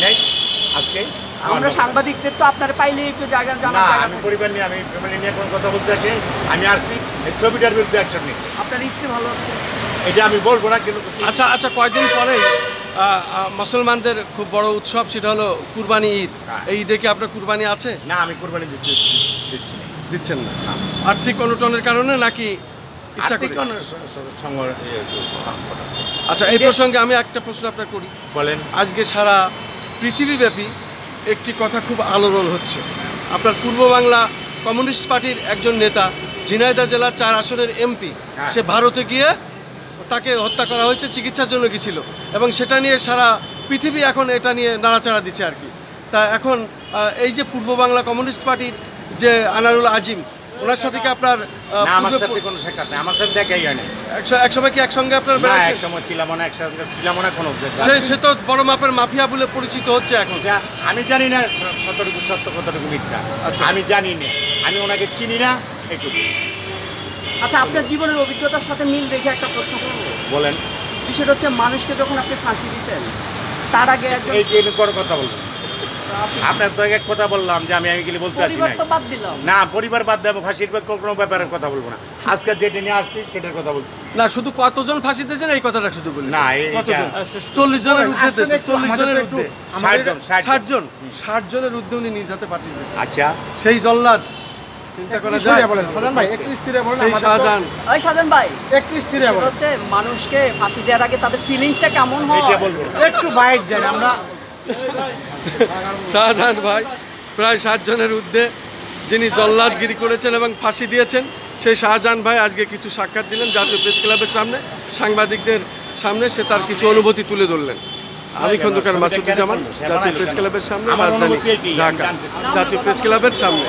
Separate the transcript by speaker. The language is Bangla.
Speaker 1: নাই আজকে।
Speaker 2: আমরা সাংবাদিকদের তো আপনার পাইলে একটু জায়গা
Speaker 1: না, আমি পরিবার নিয়ে, আমি ফ্যামিলি নিয়ে কোনো কথা বলতে আসি। আমি আসছি এই ছবিটার বিরুদ্ধে অ্যাকশন নিতে।
Speaker 2: আপনার স্ত্রী ভালো হচ্ছে?
Speaker 1: এটা আমি বলবো না, কিন্তু
Speaker 3: আচ্ছা আচ্ছা, কয়েকদিন পরেই মুসলমানদের খুব বড় উৎসব, সেটা হলো কুরবানি ঈদ। এই ঈদে কি আপনার কুরবানি আছে?
Speaker 1: না, আমি কুরবানি দিচ্ছি না।
Speaker 3: দিচ্ছেন না আর্থিক অনটনের কারণে নাকি ইচ্ছা করে?
Speaker 1: সংকট আছে।
Speaker 3: আচ্ছা, এই প্রসঙ্গে আমি একটা প্রশ্ন আপনার করি।
Speaker 1: বলেন।
Speaker 3: আজকে সারা পৃথিবীব্যাপী একটি কথা খুব আলোড়ন হচ্ছে। আপনার পূর্ব বাংলা কমিউনিস্ট পার্টির একজন নেতা, ঝিনাইদহ জেলার 4 আসনের এমপি, সে ভারতে গিয়ে তাকে হত্যা করা হয়েছে, চিকিৎসার জন্য গিয়েছিল, এবং সেটা নিয়ে সারা পৃথিবী এখন এটা নিয়ে নাড়াচাড়া দিচ্ছে আর কি। তা এখন এই যে পূর্ব বাংলা কমিউনিস্ট পার্টির যে আনারুল আজিম, ওনার সাথে কি আপনার
Speaker 1: আমার সাথে কোনো সাক্ষাৎ নেই, আমার সাথে দেখাই হয়নি।
Speaker 3: একসময় কি একসঙ্গে আপনার
Speaker 1: না, একসময় ছিলাম না, একসঙ্গে ছিলাম না কোনো।
Speaker 3: সে তো বড় মাপের মাফিয়া বলে পরিচিত হচ্ছে এখন।
Speaker 1: আমি জানি না কতটুকু সত্য কতটুকু মিথ্যা। আচ্ছা, আমি জানি না, আমি ওনাকে চিনি না, এইটুকু।
Speaker 2: আচ্ছা, আপনার জীবনের অভিজ্ঞতার সাথে মিল রেখে একটা প্রশ্ন করবো।
Speaker 1: বলেন।
Speaker 2: বিষয়টা হচ্ছে, মানুষকে যখন আপনি ফাঁসি দিতেন তার আগে
Speaker 1: এই যে কোনো কথা বলবেন, আপনার তো এক কথা বললাম যে আমি এগুলি বলতে আসি না, পরিবার বাদ দেবো, ফাঁসির কোনো ব্যাপারের কথা বলবো না। আজকে যেটা নিয়ে আসছি সেটার কথা বলছি
Speaker 3: না। শুধু কতজন ফাঁসি দিয়েছেন এই কথাটা শুধু বলি
Speaker 1: না।
Speaker 3: 40 জনের ঊর্ধ্বে দিয়েছে, 40 জনের ঊর্ধ্বে, 60 জনের ঊর্ধ্বে উনি নিজ হাতে পাঠিয়ে দিয়েছেন।
Speaker 1: আচ্ছা,
Speaker 3: সেই জল্লাদ চিন্তা করা যায়?
Speaker 2: শাহজাহান ভাই, হচ্ছে মানুষকে ফাঁসি দেওয়ার আগে তাদের ফিলিংসটা কেমন হয়
Speaker 1: এটা বলবো একটু বাইক দেন আমরা।
Speaker 3: শাহজাহান ভাই প্রায় 60 জনের ঊর্ধ্বে যিনি জল্লাদগিরি করেছেন এবং ফাঁসি দিয়েছেন, সেই শাহজাহান ভাই আজকে কিছু সাক্ষাৎ দিলেন জাতীয় প্রেস ক্লাবের সামনে, সাংবাদিকদের সামনে। সে তার কিছু অনুভূতি তুলে ধরলেন। আমি খন্দকার মাসুদুজ্জামান, জাতীয় প্রেস ক্লাবের সামনে, রাজধানী ঢাকা, জাতীয় প্রেস ক্লাবের সামনে।